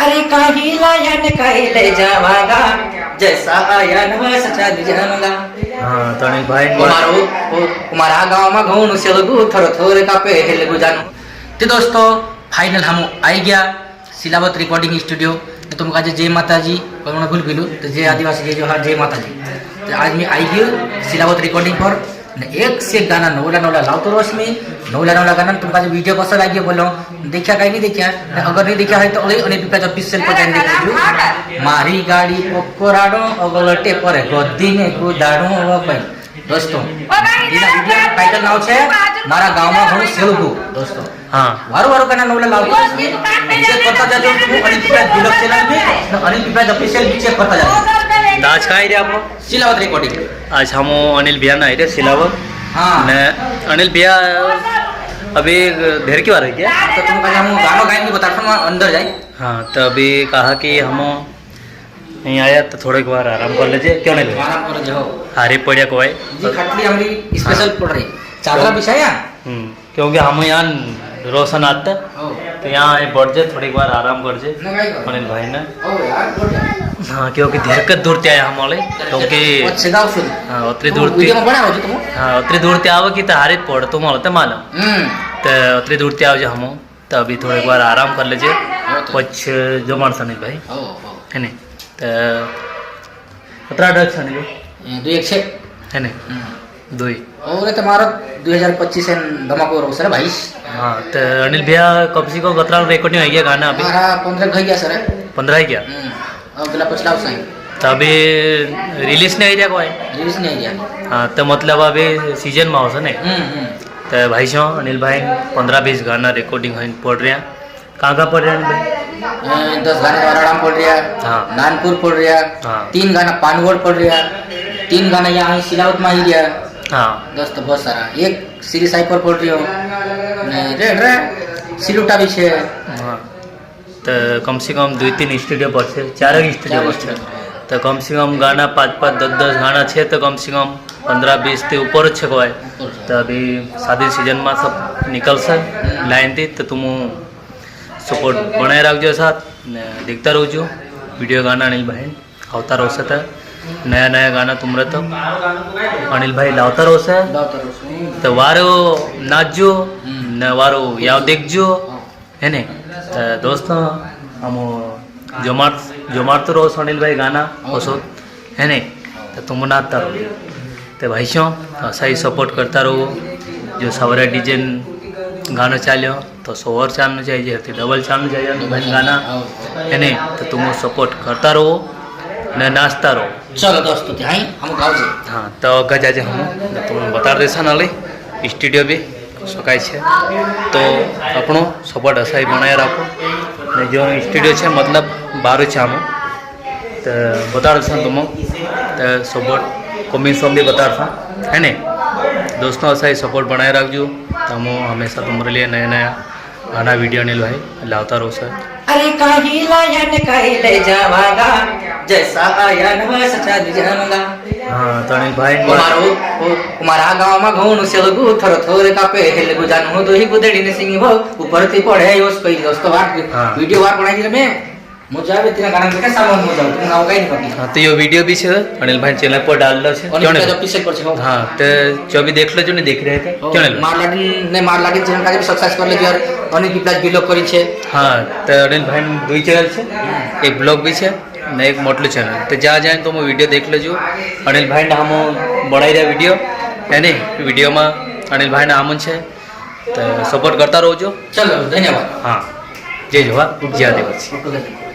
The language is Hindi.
अरे काही लाया ने काही ले जावागा जैसा आया न वैसा चली जाऊंगा। हाँ तो अनिल भाई कुमारा गांव में घूम से लगू थोड़े थोड़े का पे लगू जानू। तो दोस्तों फाइनल हम आई गया सिलावत रिकॉर्डिंग स्टूडियो। तो तुम कहा जय माता जी मैं भूल गलू तो जय आदिवासी जय जोहार जय माता जी। तो आज मैं आई गई सिलावत रिकॉर्डिंग पर एक से एक गाना नवला नवला लाओ तो रोश में नवला नवला गाना तुमका जो वीडियो पसंद आई बोलो देखा कहीं नहीं देखा अगर नहीं देखा है तो अनिल पिपा ऑफिशियल पर जाइन देखो मारी गाड़ी पकोराडो अगलटे पर गद्दी में कूदाडो भाई। दोस्तों वीडियो टाइटल नाव छे मारा गांव में घणो सेलगु। दोस्तों हाँ वारो वारो गाना नवला लाओ नीचे करता जाजो अनिल पिपा ब्लॉग चैनल में अनिल पिपा ऑफिशियल नीचे करता जाजो। आज कहाँ आई आपको सिलावत रिकॉर्डिंग आज हम अनिल भैया ना आई सिलावत। हाँ ने अनिल भैया अभी ढेर की बार है क्या तो तुम कहा हम गाना गाएंगे नहीं बताता हूँ अंदर जाए। हाँ तो अभी कहा कि हम यहीं आया तो थोड़े बार आराम कर लीजिए क्यों नहीं ले आराम करो जाओ हारे पड़िया को आए जी खटली हमारी स्पेशल पड़ रही चादरा बिछाया। क्योंकि हम यहाँ रोशन आते तो यहाँ बढ़ जाए थोड़ी बार आराम कर जाए अनिल भाई ने। हाँ क्योंकि देर के दूर ते आया हम वाले क्योंकि हाँ उतरी दूर हाँ उतरी दूर ते आओ कि हारे पड़ तुम तो मानो तो उतरी दूर ते आओ जो हम तो अभी थोड़ी बार आराम कर लीजिए कुछ जो मानस अनिल भाई है नहीं तो कतरा ड्रग्स अनिल दो एक छे है नहीं दो ही और तुम्हारा 2025 से धमाको रो सर भाई। हाँ तो अनिल भैया कब से को कतरा रिकॉर्डिंग आई है गाना अभी हमारा 15 गई गया सर 15 ही क्या और अगला पिछला उस तो अभी रिलीज नहीं आई कोई रिलीज नहीं गया। हाँ तो मतलब अभी सीजन में हो नहीं तो भाई सो अनिल भाई 15-20 गाना रिकॉर्डिंग पड़ रहे हैं कहाँ पड़ रहे हैं भाई 10 गाना वाराणाम पड़ रहा है हाँ नानपुर पड़ रहा है हाँ 3 गाना पानगढ़ पड़ रहा है 3 गाना यहाँ सिलावत में ही रहा। हाँ दोस्तों बहुत सारा एक श्री साई पर पड़ रही हो सिलुटा भी छे। हाँ तो कम से कम 2-3 स्टूडियो पर से 4 स्टूडियो पर से तो कम से कम गाना 5-5 10-10 गाना छे तो कम से कम 15-20 से ऊपर छे को है। तो अभी शादी सीजन में सब निकल से लाइन थी तो तुम सपोर्ट बनाए रखो साथ देखता रहो वीडियो गाना अनिल भाई आवता रहो से नया नया गाना तुम तो अनिल भाई लावता रहो से तो वारो नाचो न वारो याव देखो है नहीं तो दोस्तों हम जो मारते रहो अनिल भाई गाना ओसो है नहीं तो तुम नाचता रहो तो भाई सो ऐसा ही सपोर्ट करता रहो जो सवरे डीजे गाना चालो तो 100 और चालना चाहिए डबल चालना चाहिए भाई गाना है नहीं तो तुम सपोर्ट करता रहो न नाचता रहो। चलो दोस्तों हम गाँव से हाँ तो गजा जे हम तुम बता देसा ना स्टूडियो भी सकाय छे तो अपनो सपोर्ट ऐसा ही बनाए रखो जो स्टूडियो छे मतलब 12 छे हम तो बता देसा तुम तो सपोर्ट कमेंट सॉन्ग भी बता देसा है नहीं दोस्तों ऐसा ही सपोर्ट बनाए रखो तो हम हमेशा तुम्हारे लिए नया नया गाना वीडियो अनिल भाई लाता रहो सर। अरे काही लाया ने काही ले जावागा जैसा आया न वैसा चली जाऊंगा। हाँ तो अनिल भाई कुमारा गांव में घूम से लगू थोड़े थोड़े का पे लगू जानू तो ही गुदड़ी ने सिंह वो ऊपर थी पढ़े उस पे दोस्तों बात वीडियो बार बनाई थी मैं मुझे भी तेरा गाना के सामान हो जाओ तुम गाँव का ही नहीं पता। हाँ तो ये वीडियो भी छे अनिल भाई चैनल पर डाल लो छे क्यों नहीं हाँ तो जो भी देख लो जो नहीं देख रहे थे क्यों नहीं मार लाडी चैनल का भी सब्सक्राइब कर लीजिए और अनिल पिपला ब्लॉग करी छे। हाँ तो अनिल भाई 2 चैनल छे एक ब्लॉग भी छे ने एक मोटलो चैनल तो जा जाए तो वीडियो देख लो अनिल भाई ने हम बनाई रहा वीडियो है नहीं वीडियो में अनिल भाई ने आमन छे तो सपोर्ट करता रहो। चलो धन्यवाद। हाँ जय जोहार जय आदिवासी।